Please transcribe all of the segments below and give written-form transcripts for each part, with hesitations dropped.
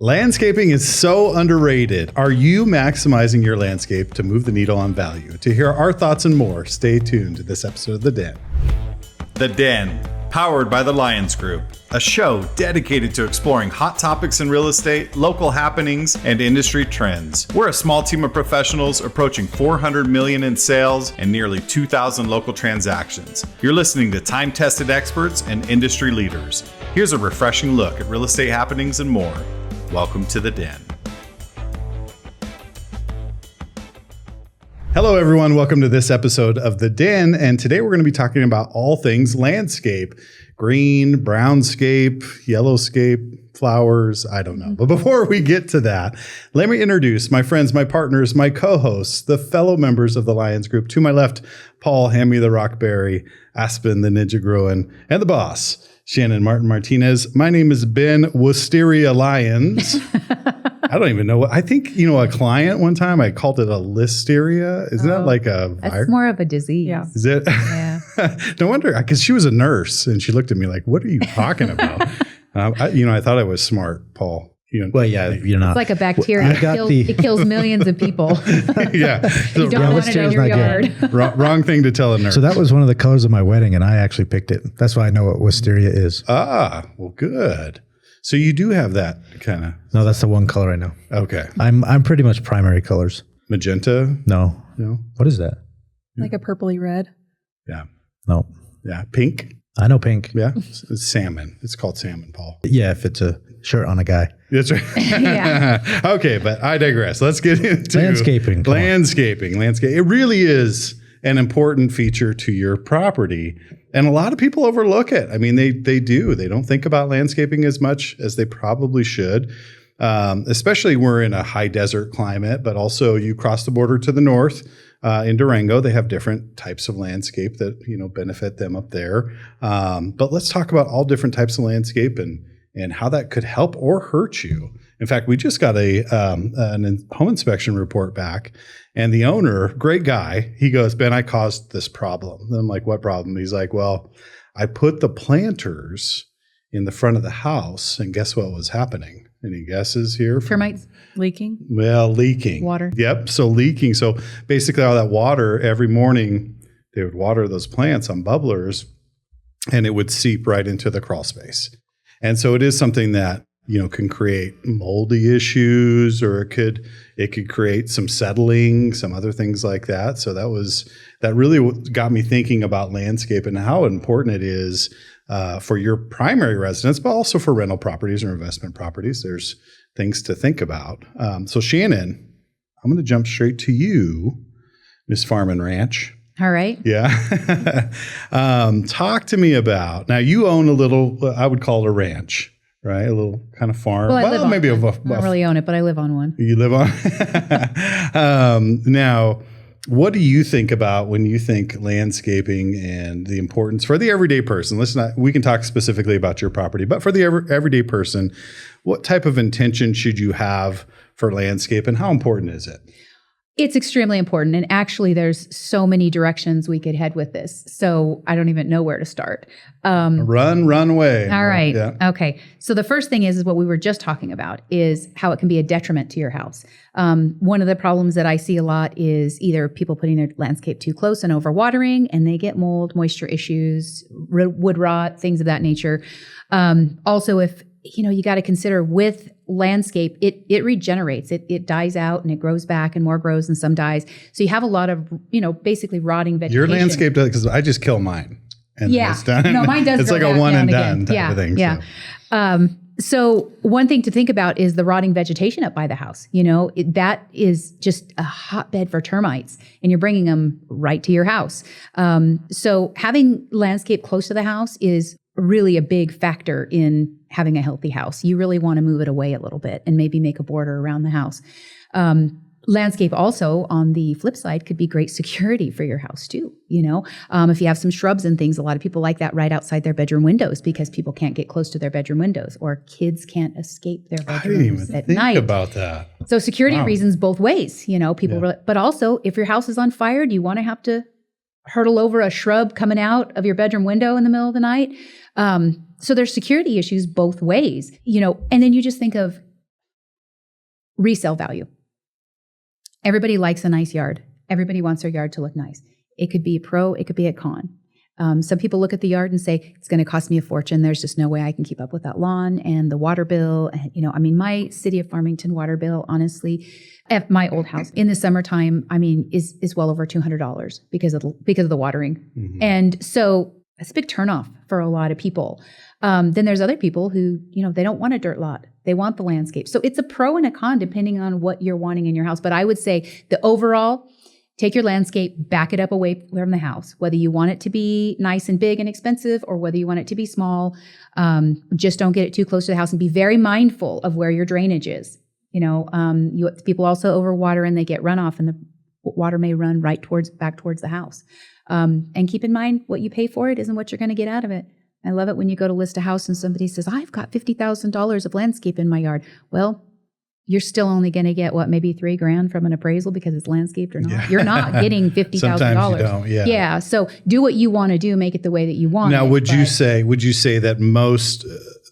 Landscaping is so underrated. Are you maximizing your landscape to move the needle on value? To hear our thoughts and more, stay tuned to this episode of The Den. The Den, powered by the Lyons Group, a show dedicated to exploring hot topics in real estate, local happenings, and industry trends. We're a small team of professionals approaching $400 million in sales and nearly 2,000 local transactions. You're listening to time-tested experts and industry leaders. Here's a refreshing look at real estate happenings and more. Welcome to The Den. Hello, everyone. Welcome to this episode of The Den. And today we're going to be talking about all things landscape. Green, brownscape, yellowscape, flowers, I don't know. But before we get to that, let me introduce my friends, my partners, my co-hosts, the fellow members of the Lyons Group. To my left, Paul, hand me the rockberry, Aspen, the ninja Groen, and the boss, Shannon Martin Martinez. My name is Ben Wisteria Lyons. I don't even know what, I think, a client one time, I called it a listeria. Isn't that like a virus? That's more of a disease. Yeah. Is it? Yeah. No wonder, because she was a nurse and she looked at me like, what are you talking about? I thought I was smart, Paul. Well, yeah, you're not. It's like a bacteria. It kills millions of people. Yeah. You don't want to know your yard. Wrong thing to tell a nurse. So that was one of the colors of my wedding, and I actually picked it. That's why I know what wisteria is. Ah, well, good. So you do have that kind of. No, that's the one color I know. Okay. I'm pretty much primary colors. Magenta? No. What is that? Like a purpley red. Yeah. No. Yeah. Pink? I know pink. Yeah. It's salmon. It's called salmon, Paul. Yeah, if it's a shirt on a guy. That's right. Yeah. Okay, but I digress. Let's get into landscaping. Landscaping. It really is an important feature to your property. And a lot of people overlook it. I mean, they do. They don't think about landscaping as much as they probably should. Especially we're in a high desert climate, but also you cross the border to the north in Durango. They have different types of landscape that, benefit them up there. But let's talk about all different types of landscape and how that could help or hurt you. In fact, we just got a home inspection report back, and the owner, great guy, he goes, Ben, I caused this problem. And I'm like, what problem? He's like, well, I put the planters in the front of the house, and guess what was happening? Any guesses here? Termites. Leaking? Well, leaking. Water. Yep. So leaking. So basically all that water, every morning they would water those plants on bubblers, and it would seep right into the crawl space. And so it is something that, can create moldy issues, or it could create some settling, some other things like that. So that really got me thinking about landscape and how important it is for your primary residence, but also for rental properties or investment properties. There's things to think about. So Shannon, I'm going to jump straight to you, Miss Farm and Ranch. All right. Yeah. Talk to me about, now you own a little, I would call it a ranch, right? A little kind of farm. Well, I live on maybe one. I don't really own it, but I live on one. You live on? Now, what do you think about when you think landscaping and the importance for the everyday person? We can talk specifically about your property, but for the everyday person, what type of intention should you have for landscape, and how important is it? It's extremely important. And actually, there's so many directions we could head with this. So I don't even know where to start. Run away. All right. Yeah. Okay. So the first thing is what we were just talking about, is how it can be a detriment to your house. One of the problems that I see a lot is either people putting their landscape too close and overwatering, and they get mold, moisture issues, wood rot, things of that nature. Also, if you got to consider with landscape, it regenerates, it dies out and it grows back, and more grows and some dies. So you have a lot of, basically rotting vegetation. Your landscape does, because I just kill mine. And yeah. It's done. No, mine does. It's grow like a back one down and again. done type of thing. Yeah. So one thing to think about is the rotting vegetation up by the house. That is just a hotbed for termites, and you're bringing them right to your house. So having landscape close to the house is really a big factor in having a healthy house. You really want to move it away a little bit and maybe make a border around the house. Landscape also, on the flip side, could be great security for your house too. If you have some shrubs and things, a lot of people like that right outside their bedroom windows, because people can't get close to their bedroom windows, or kids can't escape their bedrooms I didn't even at think night. about that. So security Wow. reasons both ways. But also, if your house is on fire, do you want to have to hurdle over a shrub coming out of your bedroom window in the middle of the night? So there's security issues both ways, and then you just think of resale value. Everybody likes a nice yard. Everybody wants their yard to look nice. It could be a pro, it could be a con. Some people look at the yard and say, it's going to cost me a fortune. There's just no way I can keep up with that lawn and the water bill. And, my city of Farmington water bill, honestly, at my old house in the summertime, is well over $200 because of the watering. Mm-hmm. And so that's a big turnoff for a lot of people. Then there's other people who, they don't want a dirt lot. They want the landscape. So it's a pro and a con depending on what you're wanting in your house. But I would say the overall, take your landscape, back it up away from the house, whether you want it to be nice and big and expensive or whether you want it to be small. Just don't get it too close to the house and be very mindful of where your drainage is. People also overwater and they get runoff and the water may run back towards the house. And keep in mind what you pay for it isn't what you're going to get out of it. I love it when you go to list a house and somebody says, I've got $50,000 of landscape in my yard. Well, you're still only going to get maybe $3,000 from an appraisal because it's landscaped or not. Yeah. You're not getting $50,000. Sometimes you don't. Yeah. Yeah. So do what you want to do, make it the way that you want. Now, would you say that most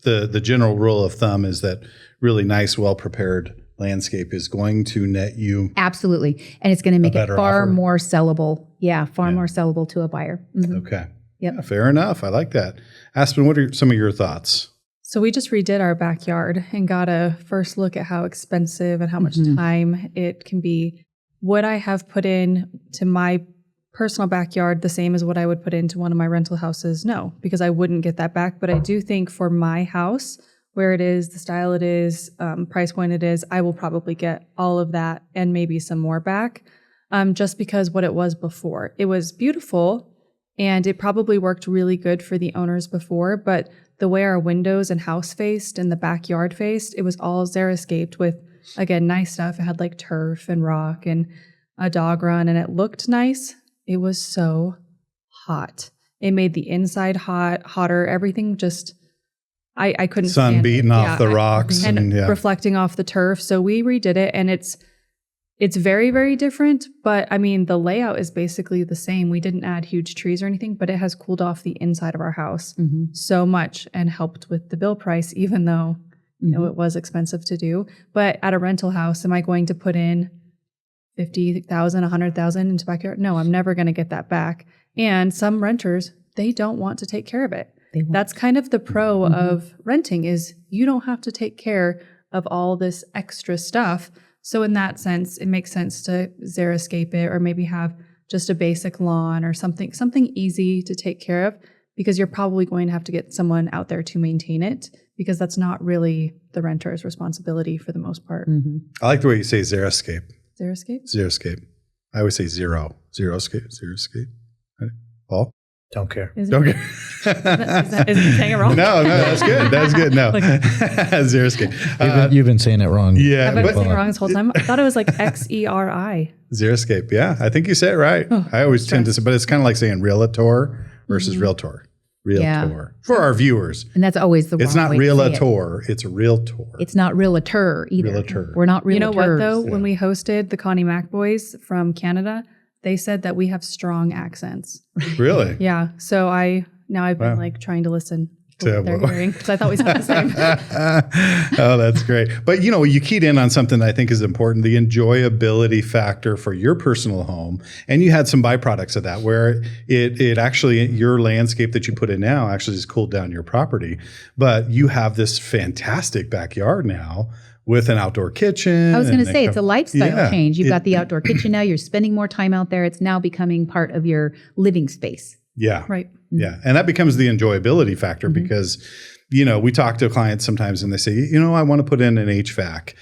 the general rule of thumb is that really nice, well prepared landscape is going to net you absolutely, and it's going to make it far more sellable. Yeah, more sellable to a buyer. Mm-hmm. Okay. Yep. Yeah, fair enough. I like that. Aspen, what are some of your thoughts? So we just redid our backyard and got a first look at how expensive and how much time it can be. Would I have put in to my personal backyard the same as what I would put into one of my rental houses? No, because I wouldn't get that back. But I do think for my house, where it is, the style it is, price point it is, I will probably get all of that and maybe some more back, just because what it was before. It was beautiful and it probably worked really good for the owners before, but the way our windows and house faced and the backyard faced, it was all xeriscaped with, again, nice stuff. It had like turf and rock and a dog run and it looked nice. It was so hot. It made the inside hotter, everything just, I couldn't stand it. Sun beating off the rocks. And reflecting off the turf. So we redid it and it's very, very different, but the layout is basically the same. We didn't add huge trees or anything, but it has cooled off the inside of our house so much and helped with the bill price, even though, it was expensive to do. But at a rental house, am I going to put in $50,000, $100,000 into backyard? No, I'm never going to get that back. And some renters, they don't want to take care of it. That's kind of the pro of renting is you don't have to take care of all this extra stuff. So in that sense, it makes sense to xeriscape it or maybe have just a basic lawn or something easy to take care of because you're probably going to have to get someone out there to maintain it because that's not really the renter's responsibility for the most part. Mm-hmm. I like the way you say xeriscape. Xeriscape? Xeriscape. I always say xeriscape. Right? Paul? Don't care. Don't care. Is he saying it wrong? No, that's good. That's good. No. Xeriscape. You've been saying it wrong. Yeah. I've been saying it wrong this whole time. I thought it was like Xeri. Xeriscape. Yeah. I think you say it right. Oh, I always tend to say, but it's kind of like saying realtor versus realtor. Realtor. For our viewers. And that's always the wrong It's not way realtor. It's realtor. It's not realtor either. Realtor. We're not realtors. You know what, though? Yeah. When we hosted the Connie Mac boys from Canada, they said that we have strong accents. Really? Yeah. So I've been trying to listen to what they're hearing because I thought we sounded the same. Oh, that's great. But you keyed in on something that I think is important, the enjoyability factor for your personal home. And you had some byproducts of that where it actually, your landscape that you put in now actually has cooled down your property. But you have this fantastic backyard now with an outdoor kitchen. I was going to say, it's a lifestyle change. You've got the outdoor kitchen now. You're spending more time out there. It's now becoming part of your living space. Yeah. Right. Yeah. And that becomes the enjoyability factor because, we talk to clients sometimes and they say, I want to put in an HVAC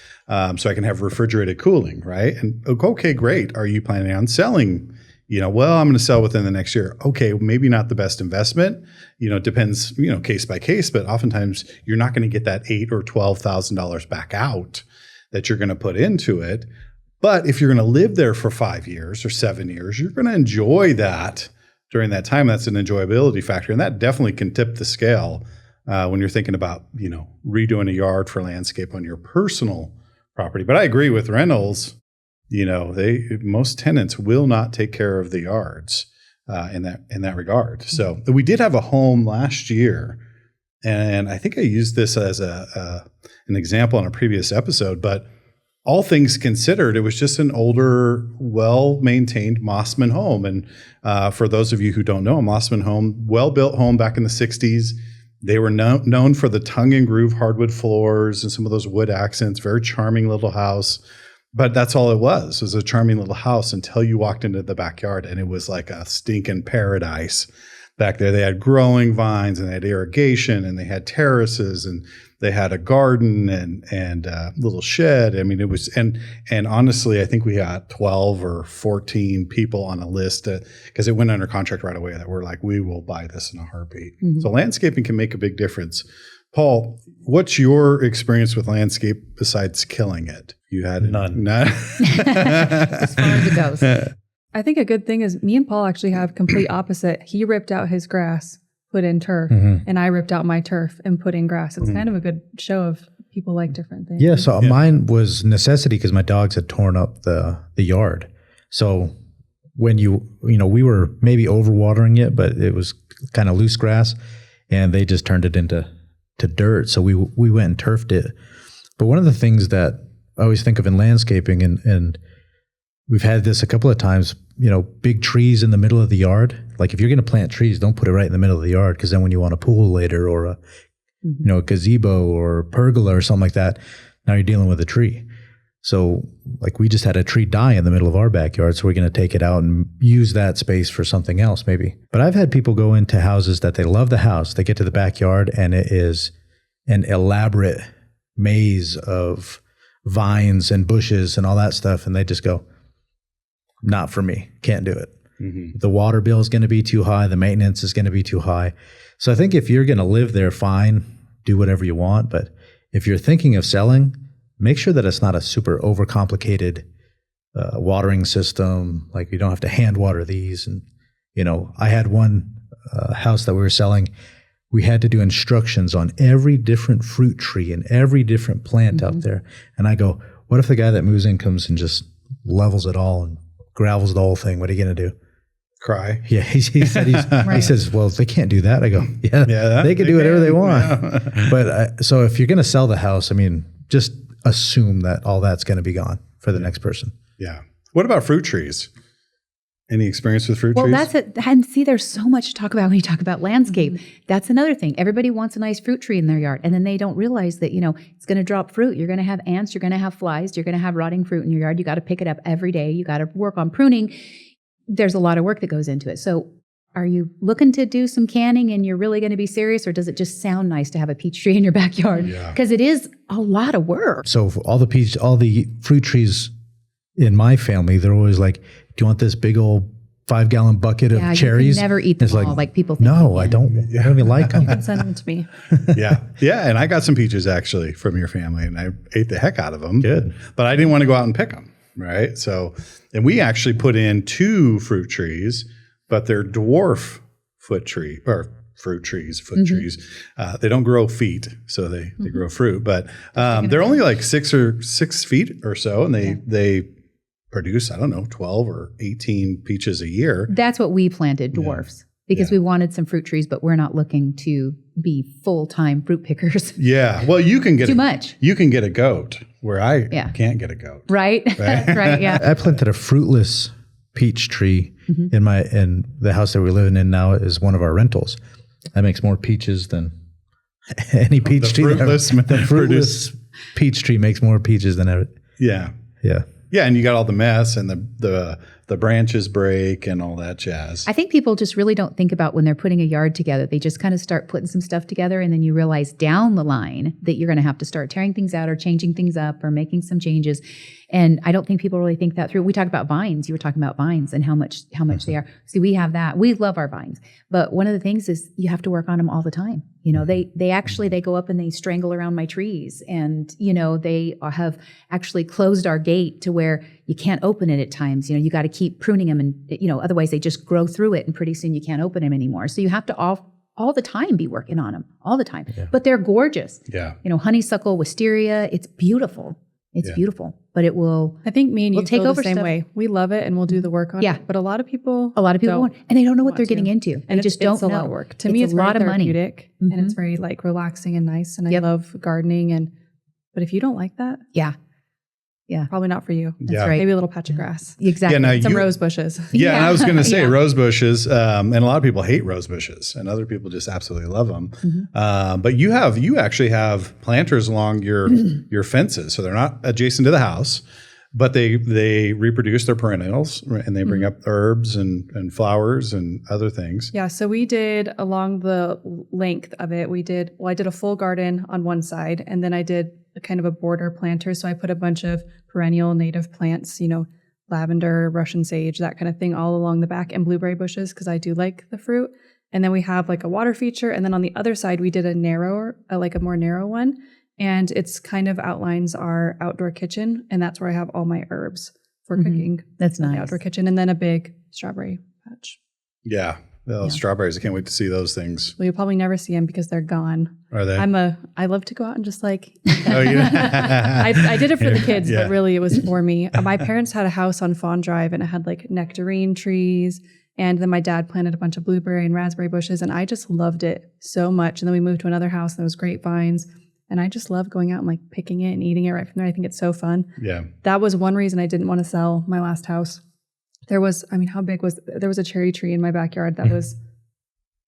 so I can have refrigerated cooling, right? And okay, great. Are you planning on selling? Well, I'm going to sell within the next year. Okay, maybe not the best investment. It depends, case by case, but oftentimes you're not going to get that $8,000 or $12,000 back out that you're going to put into it. But if you're going to live there for 5 years or 7 years, you're going to enjoy that during that time. That's an enjoyability factor. And that definitely can tip the scale when you're thinking about, redoing a yard for landscape on your personal property. But I agree with rentals. Most tenants will not take care of the yards in that regard. So we did have a home last year, and I think I used this as an example in a previous episode. But all things considered, it was just an older, well-maintained Mossman home. And for those of you who don't know, a Mossman home, well-built home back in the 60s. They were known for the tongue and groove hardwood floors and some of those wood accents, very charming little house. But that's all it was. It was a charming little house until you walked into the backyard, and it was like a stinking paradise back there. They had growing vines, and they had irrigation, and they had terraces, and they had a garden and a little shed. I mean, it was, and honestly, I think we had 12 or 14 people on a list because it went under contract right away that were like, we will buy this in a heartbeat. So landscaping can make a big difference. Paul, what's your experience with landscape besides killing it? You had None. As far as it goes. I think a good thing is me and Paul actually have complete opposite. He ripped out his grass, put in turf, and I ripped out my turf and put in grass. It's kind of a good show of people like different things. Yeah, so mine was necessity because my dogs had torn up the yard. So when we were maybe overwatering it, but it was kind of loose grass, and they just turned it into dirt. So we went and turfed it. But one of the things that I always think of in landscaping, and we've had this a couple of times, big trees in the middle of the yard. Like if you're going to plant trees, don't put it right in the middle of the yard, because then when you want a pool later or a gazebo or pergola or something like that, now you're dealing with a tree. So like we just had a tree die in the middle of our backyard, so we're going to take it out and use that space for something else maybe. But I've had people go into houses that they love the house, they get to the backyard and it is an elaborate maze of vines and bushes and all that stuff, and they just go, not for me, can't do it. The water bill is going to be too high, the maintenance is going to be too high. So I think if you're going to live there, fine, do whatever you want. But if you're thinking of selling, make sure that it's not a super overcomplicated watering system. Like you don't have to hand water these. And, I had one house that we were selling. We had to do instructions on every different fruit tree and every different plant out there. And I go, what if the guy that moves in comes and just levels it all and gravels the whole thing? What are you going to do? Cry. Yeah, he said he says, well, they can't do that. I go, yeah, they can do whatever they want. Yeah. But so if you're going to sell the house, I mean, just assume that all that's going to be gone for the next person. Yeah. What about fruit trees? Any experience with fruit trees? Well, that's it. And see, there's so much to talk about when you talk about landscape. That's another thing. Everybody wants a nice fruit tree in their yard. And then they don't realize that, it's going to drop fruit. You're going to have ants. You're going to have flies. You're going to have rotting fruit in your yard. You got to pick it up every day. You got to work on pruning. There's a lot of work that goes into it. So are you looking to do some canning and you're really going to be serious, or does it just sound nice to have a peach tree in your backyard? Because it is a lot of work. So for all the fruit trees in my family, they're always like, do you want this big old 5-gallon bucket of cherries? You can never eat them all like people think. No, I don't even like them. You can send them to me. Yeah. And I got some peaches actually from your family, and I ate the heck out of them. Good. But I didn't want to go out and pick them. Right. So, and we actually put in 2 fruit trees, but they're dwarf fruit trees. They don't grow feet, so they grow fruit, but they're only like 6 feet or so, and they produce, I don't know, 12 or 18 peaches a year. That's what we planted, dwarfs, because we wanted some fruit trees, but we're not looking to be full-time fruit pickers. Yeah. Well, you can get too much. You can get a goat where I can't get a goat. Right. Right. Yeah. I planted a fruitless peach tree in the house that we're living in now is one of our rentals. That makes more peaches than any peach tree. The fruitless peach tree makes more peaches than ever. Yeah. Yeah. Yeah, and you got all the mess and the branches break and all that jazz. I think people just really don't think about when they're putting a yard together. They just kind of start putting some stuff together, and then you realize down the line that you're going to have to start tearing things out or changing things up or making some changes. And I don't think people really think that through. We talk about vines. You were talking about vines and how much they are. See, we have that. We love our vines. But one of the things is you have to work on them all the time. They go up and they strangle around my trees, and, they have actually closed our gate to where you can't open it at times. You got to keep pruning them, and, otherwise they just grow through it, and pretty soon you can't open them anymore. So you have to all the time be working on them all the time. Yeah. But they're gorgeous. Yeah. Honeysuckle, wisteria, it's beautiful. It's beautiful, but it will. I think me and you take feel over the same stuff. way. We love it and we'll do the work on it. But a lot of people won't, and they don't know what they're getting into. And they just don't know. It's a lot of work. To me, it's a lot very of money, therapeutic, and it's very like relaxing and nice. And I love gardening. But if you don't like that, Yeah. Probably not for you. Yeah. right. Maybe a little patch of grass. Exactly. Yeah, now Some you- rose bushes. Yeah, and I was going to say Yeah. rose bushes, and a lot of people hate rose bushes, and other people just absolutely love them. But you actually have planters along your fences, so they're not adjacent to the house, but they reproduce their perennials and they bring up herbs and flowers and other things. Yeah, so we did along the length of it. I did a full garden on one side, and then I did a kind of a border planter. So I put a bunch of perennial native plants, lavender, Russian sage, that kind of thing, all along the back, and blueberry bushes because I do like the fruit. And then we have like a water feature, and then on the other side we did a more narrow one, and it's kind of outlines our outdoor kitchen, and that's where I have all my herbs for cooking. That's in the nice. outdoor kitchen, and then a big strawberry patch. Yeah, those strawberries. I can't wait to see those things. Well, you'll probably never see them because they're gone. Are they? I love to go out and just like, Oh, yeah. I did it for the kids, Yeah. but really it was for me. My parents had a house on Fawn Drive and it had like nectarine trees. And then my dad planted a bunch of blueberry and raspberry bushes, and I just loved it so much. And then we moved to another house and there was grapevines. And I just love going out and like picking it and eating it right from there. I think it's so fun. Yeah. That was one reason I didn't want to sell my last house. There was a cherry tree in my backyard that was,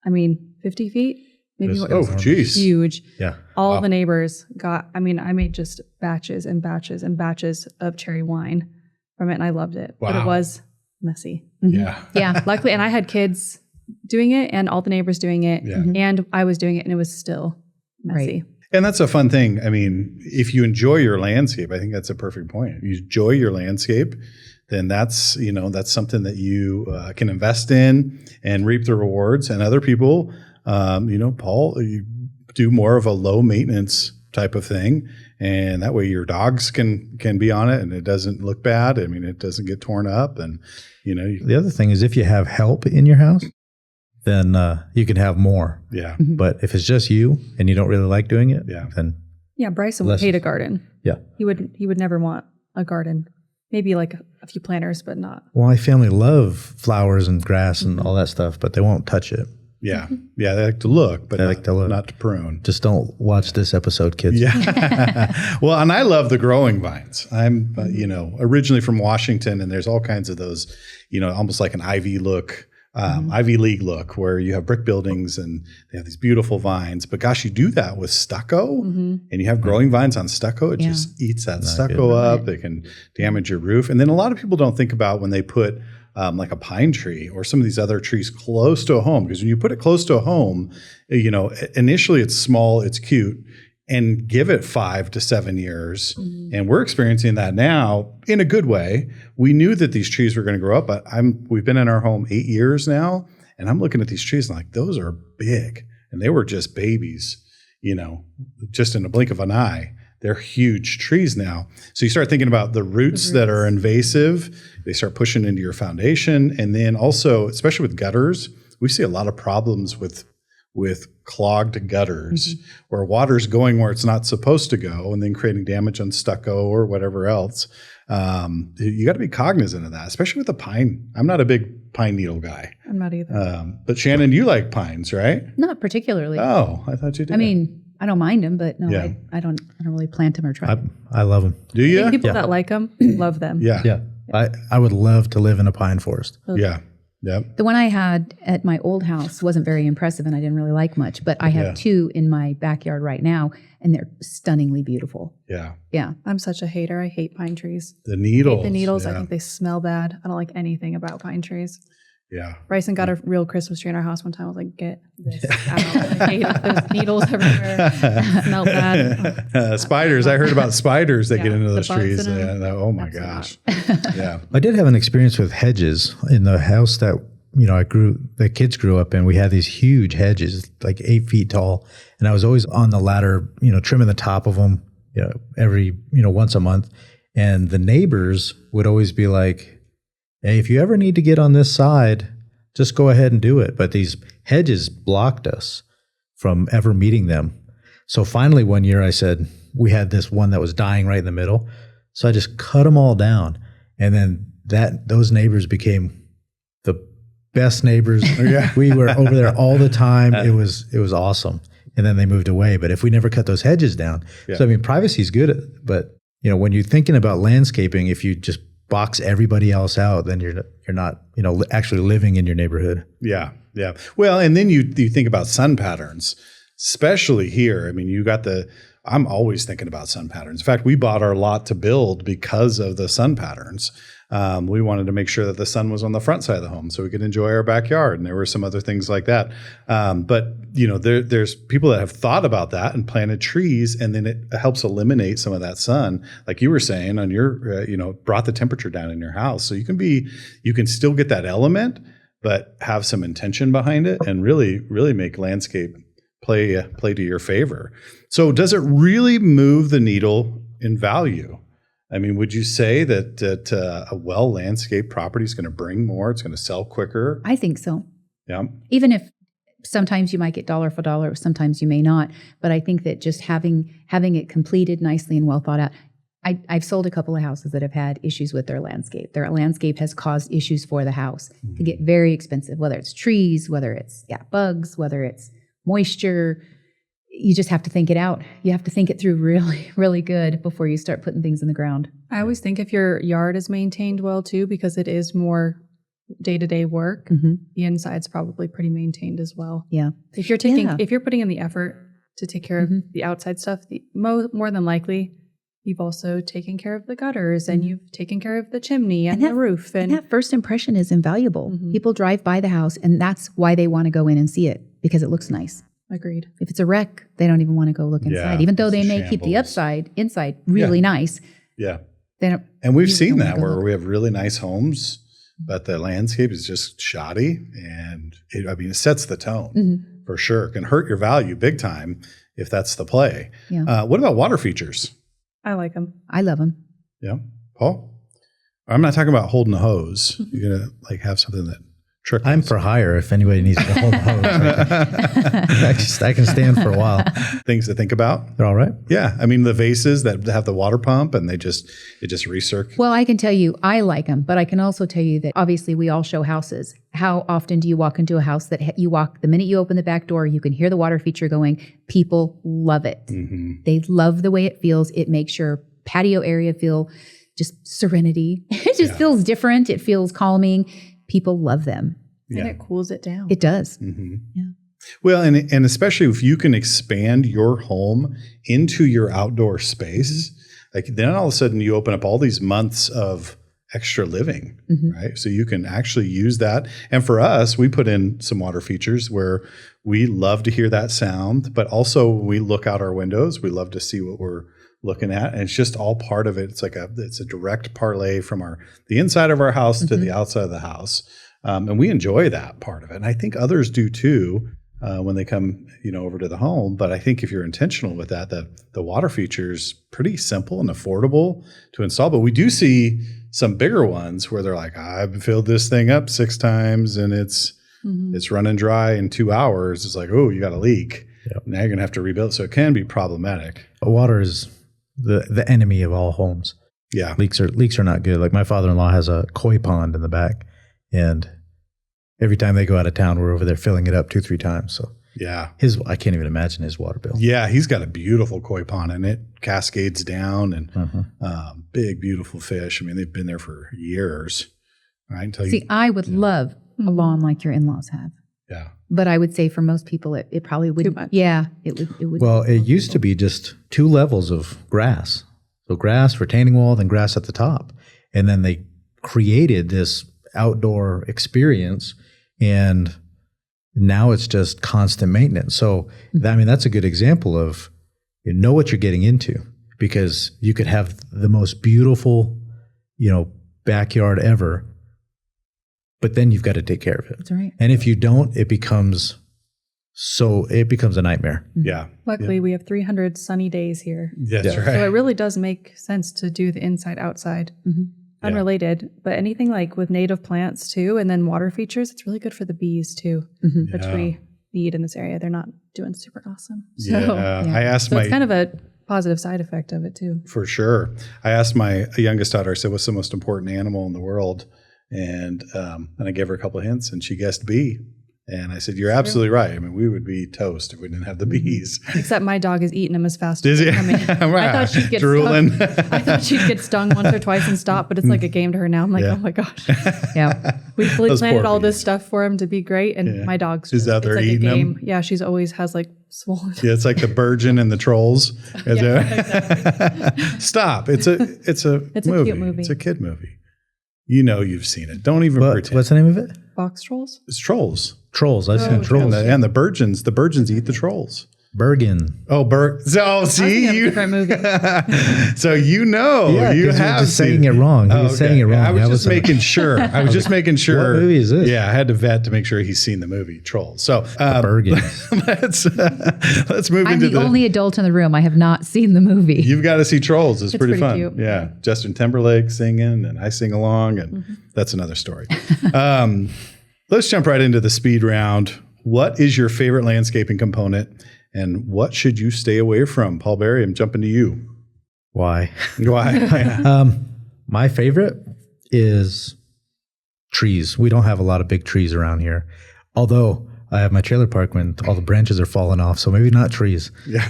50 feet, maybe. Yes. It was Oh, geez. huge. Yeah. All Wow. the neighbors I made just batches and batches and batches of cherry wine from it, and I loved it. But Wow. it was messy. Yeah. Yeah. Luckily, and I had kids doing it and all the neighbors doing it, Yeah. and I was doing it, and it was still messy. And that's a fun thing. I mean, if you enjoy your landscape, I think that's a perfect point. You enjoy your landscape, then that's something that you can invest in and reap the rewards. And other people, Paul, you do more of a low maintenance type of thing, and that way your dogs can be on it, and it doesn't look bad. I mean, it doesn't get torn up, and The other thing is if you have help in your house, then you can have more. yeah, But if it's just you and you don't really like doing it, Yeah. then Yeah, Bryson would Less- hate a garden. yeah. He would never want a garden. Maybe like a few planters, but not. Well, my family love flowers and grass and all that stuff, but they won't touch it. yeah, yeah. They like to look, but They like to look. not to prune. Just don't watch this episode, kids. Yeah. Well, and I love the growing vines. I'm, originally from Washington, and there's all kinds of those, almost like an Ivy look, Ivy League look, where you have brick buildings and they have these beautiful vines. But gosh, you do that with stucco, and you have growing vines on stucco. It just eats that stucco up. It can damage your roof. And then a lot of people don't think about when they put like a pine tree or some of these other trees close to a home, because when you put it close to a home, initially it's small, it's cute, and give it 5 to 7 years. And we're experiencing that now in a good way. We knew that these trees were going to grow up, but we've been in our home 8 years now, and I'm looking at these trees and like, those are big. And they were just babies, just in a blink of an eye. They're huge trees now. So you start thinking about the roots that are invasive. They start pushing into your foundation. And then also, especially with gutters, we see a lot of problems with clogged gutters where water's going where it's not supposed to go and then creating damage on stucco or whatever else. You got to be cognizant of that, especially with the pine. I'm not a big pine needle guy. I'm not either. But Shannon, you like pines, right? Not particularly. Oh, I thought you did. I mean, I don't mind them, but no, Yeah. I don't really plant them or try. I love them. do you? People that like them love them. Yeah. Yeah. I would love to live in a pine forest. Yeah. Yep. The one I had at my old house wasn't very impressive, and I didn't really like much. But I have Yeah. 2 in my backyard right now, and they're stunningly beautiful. Yeah. Yeah, I'm such a hater. I hate pine trees. The needles. The needles, I Yeah. think they smell bad. I don't like anything about pine trees. Yeah. Bryson got a real Christmas tree in our house one time. I was like, get this out. I hate those needles everywhere. Smell bad. Spiders. I heard about spiders that Yeah, get into the those bugs trees. in 'em. Oh my That's gosh. Yeah. I did have an experience with hedges in the house that, the kids grew up in. We had these huge hedges, like 8 feet tall. And I was always on the ladder, trimming the top of them, every, once a month. And the neighbors would always be like, hey, if you ever need to get on this side, just go ahead and do it. But these hedges blocked us from ever meeting them. So finally one year I said, we had this one that was dying right in the middle. So I just cut them all down. And then those neighbors became the best neighbors. Yeah. We were over there all the time. It was awesome. And then they moved away. But if we never cut those hedges down, Yeah. so I mean, privacy is good, but when you're thinking about landscaping, if you just box everybody else out, then you're not, actually living in your neighborhood. Yeah. Yeah. Well, and then you think about sun patterns, especially here. I mean, I'm always thinking about sun patterns. In fact, we bought our lot to build because of the sun patterns. We wanted to make sure that the sun was on the front side of the home so we could enjoy our backyard. And there were some other things like that. But there's people that have thought about that and planted trees, and then it helps eliminate some of that sun. Like you were saying on your, brought the temperature down in your house. So you can still get that element, but have some intention behind it and really, really make landscape play to your favor. So does it really move the needle in value? I mean, would you say that a well-landscaped property is going to bring more? It's going to sell quicker? I think so. Yeah. Even if sometimes you might get dollar for dollar, sometimes you may not. But I think that just having it completed nicely and well thought out. I've sold a couple of houses that have had issues with their landscape. Their landscape has caused issues for the house. It can get very expensive, whether it's trees, whether it's bugs, whether it's moisture. You just have to think it out. You have to think it through really, really good before you start putting things in the ground. I always think if your yard is maintained well too, because it is more day-to-day work, the inside's probably pretty maintained as well. Yeah. If you're putting in the effort to take care of the outside stuff, more than likely you've also taken care of the gutters and you've taken care of the chimney and the roof. And that first impression is invaluable. People drive by the house and that's why they want to go in and see it, because it looks nice. Agreed. If it's a wreck, they don't even want to go look inside, even though they may keep the inside really nice. Yeah. And we've seen that where we have really nice homes, but the landscape is just shoddy. And it sets the tone for sure. It can hurt your value big time if that's the play. Yeah. What about water features? I like them. I love them. Yeah. Paul? I'm not talking about holding a hose. You're going to have something that trickles. I'm for hire if anybody needs to hold a hose. I can stand for a while. Things to think about. They're all right? Yeah. I mean, the vases that have the water pump and it just recirculates. Well, I can tell you I like them, but I can also tell you that obviously we all show houses. How often do you walk into a house that the minute you open the back door, you can hear the water feature going? People love it. They love the way it feels. It makes your patio area feel just serenity. It just feels different. It feels calming. People love them. And it cools it down. It does. Yeah. Well, and especially if you can expand your home into your outdoor space, like then all of a sudden you open up all these months of extra living, right? So you can actually use that. And for us, we put in some water features where we love to hear that sound, but also when we look out our windows, we love to see what we're looking at. And it's just all part of it. It's it's a direct parlay from the inside of our house to the outside of the house. And we enjoy that part of it. And I think others do too, when they come, over to the home. But I think if you're intentional with that, the water feature is pretty simple and affordable to install. But we do see some bigger ones where they're like, I've filled this thing up 6 times and it's running dry in 2 hours. It's like, oh, you got a leak. Yep. Now you're going to have to rebuild. So it can be problematic. Water is the enemy of all homes. Yeah. Leaks are not good. Like my father-in-law has a koi pond in the back, and every time they go out of town, we're over there filling it up 2-3 times. So yeah, I can't even imagine his water bill. Yeah, he's got a beautiful koi pond, and it cascades down, and big, beautiful fish. I mean, they've been there for years. Right? I would love a lawn like your in-laws have. Yeah. But I would say for most people, it probably wouldn't. Too much. Yeah, it would. Well, it used to be just 2 levels of grass. So grass, retaining wall, then grass at the top. And then they created this outdoor experience, and now it's just constant maintenance. So, that's a good example of you know what you're getting into, because you could have the most beautiful, backyard ever, but then you've got to take care of it. That's right. And if you don't, it becomes a nightmare. Yeah. Luckily, we have 300 sunny days here. That's right. So it really does make sense to do the inside outside. Unrelated, but anything like with native plants too, and then water features, it's really good for the bees too, which we need in this area. They're not doing super awesome. So, I asked it's kind of a positive side effect of it too. For sure. I asked my youngest daughter, I said, what's the most important animal in the world? And I gave her a couple of hints, and she guessed bee. And I said, you're absolutely right. I mean, we would be toast if we didn't have the bees. Except my dog is eating them as fast Is as they he? come in. I thought she'd get Drooling. stung. I thought she'd get stung once or twice and stop, but it's like a game to her now. I'm like, Yeah. oh my gosh. Yeah. We fully Those planted poor all this bees. stuff for him to be great. And Yeah. my dog's She's out there it's like eating a game. them? Yeah, she's always has like swollen. Yeah, it's like the Virgin and the Trolls. Stop. It's a movie. cute movie. It's a kid movie. You know you've seen it. Don't even pretend. What's the name of it? Box trolls? It's Trolls. Trolls. I've seen And Trolls. the Virgins. The Virgins eat the Trolls. Bergen. Oh, So see A you. different movie. So you know you 'cause you're have just seen saying it wrong. He was saying it wrong. I was That just was- making sure. I was just making sure. What movie is this? Yeah, I had to vet to make sure he's seen the movie Trolls. So Bergen. let's move I'm into the only adult in the room. I have not seen the movie. You've got to see Trolls. It's pretty pretty fun. cute. Yeah. Justin Timberlake singing and I sing along, and that's another story. Let's jump right into the speed round. What is your favorite landscaping component and what should you stay away from? Paul Berry, I'm jumping to you. Why? Why? My favorite is trees. We don't have a lot of big trees around here. Although I have my trailer park when all the branches are falling off. So maybe not trees. Yeah.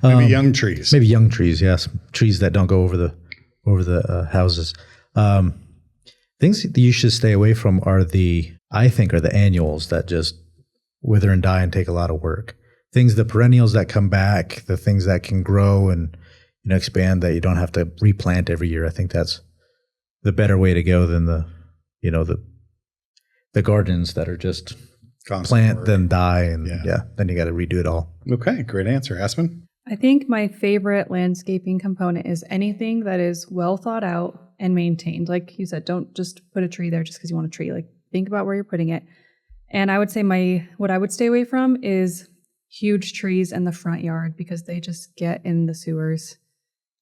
Maybe young trees. Maybe young trees, yes. Trees that don't go over the houses. Things that you should stay away from are the annuals that just wither and die and take a lot of work. The perennials that come back, the things that can grow and expand that you don't have to replant every year. I think that's the better way to go than the gardens that are just Constant plant work. then die and Yeah. then you got to redo it all. Okay, great answer. Aspen? I think my favorite landscaping component is anything that is well thought out and maintained. Like you said, don't just put a tree there just because you want a tree. Like think about where you're putting it. And I would say what I would stay away from is huge trees in the front yard because they just get in the sewers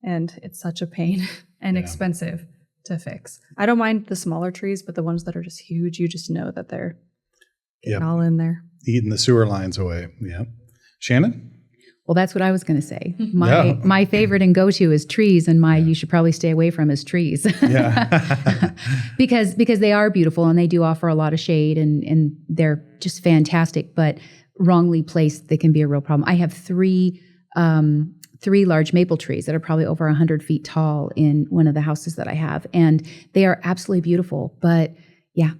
and it's such a pain and expensive to fix. I don't mind the smaller trees, but the ones that are just huge, you just know that they're getting all in there. Eating the sewer lines away. Yeah. Shannon? Well, that's what I was going to say. My favorite and go-to is trees, and you should probably stay away from is trees. Yeah. because they are beautiful and they do offer a lot of shade and they're just fantastic, but wrongly placed, they can be a real problem. I have three large maple trees that are probably over 100 feet tall in one of the houses that I have, and they are absolutely beautiful. But yeah,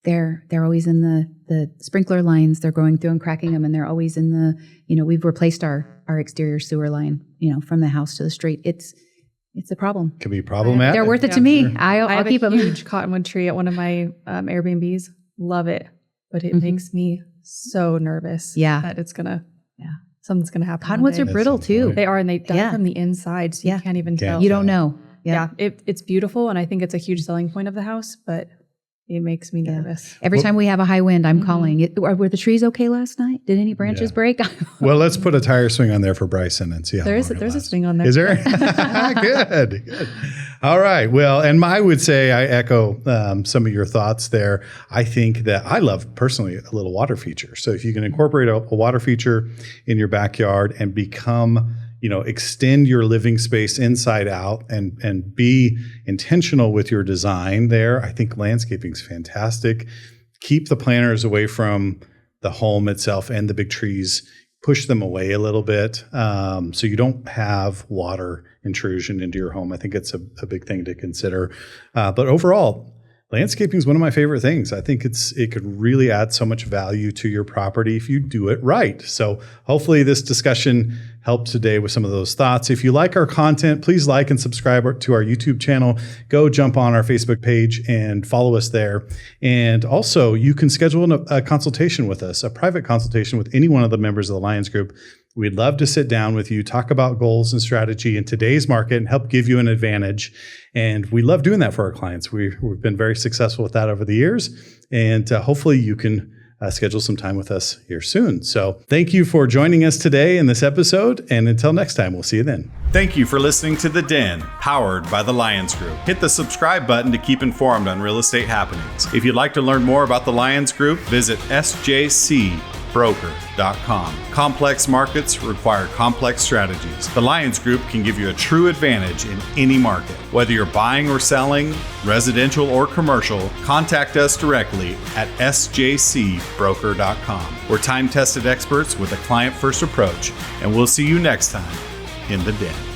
they're always in the sprinkler lines. They're going through and cracking them, and they're always in the we've replaced our exterior sewer line from the house to the street. It's a problem. Can be problematic. They're worth it to Yeah, me. sure. I'll I have keep a them. huge cottonwood tree at one of my Airbnbs. Love it, but it makes me so nervous. Yeah. that something's gonna happen. Cottonwoods are one day. brittle too. They are, and they die Yeah. from the inside, so you can't even tell. You don't know. Yeah, it's beautiful, and I think it's a huge selling point of the house, but it makes me nervous. Every time we have a high wind, I'm calling. Were the trees okay last night? Did any branches break? Well, let's put a tire swing on there for Bryson and see how There's long it a lasts. swing on there. Is there? Good. All right. Well, and I would say I echo some of your thoughts there. I think that I love personally a little water feature. So if you can incorporate a water feature in your backyard and become, extend your living space inside out and be intentional with your design there, I think landscaping is fantastic. Keep the planters away from the home itself and the big trees. Push them away a little bit so you don't have water intrusion into your home. I think it's a big thing to consider. But overall, landscaping is one of my favorite things. I think it could really add so much value to your property if you do it right. So hopefully this discussion helped today with some of those thoughts. If you like our content, please like and subscribe to our YouTube channel. Go jump on our Facebook page and follow us there. And also you can schedule a consultation with us, a private consultation with any one of the members of the Lyons Group. We'd love to sit down with you, talk about goals and strategy in today's market and help give you an advantage. And we love doing that for our clients. We've been very successful with that over the years. And hopefully you can schedule some time with us here soon. So thank you for joining us today in this episode. And until next time, we'll see you then. Thank you for listening to The Den, powered by the Lyons Group. Hit the subscribe button to keep informed on real estate happenings. If you'd like to learn more about the Lyons Group, visit sjc sjcbroker.com. Complex markets require complex strategies. The Lyons Group can give you a true advantage in any market. Whether you're buying or selling, residential or commercial, contact us directly at sjcbroker.com. We're time-tested experts with a client-first approach, and we'll see you next time in the den.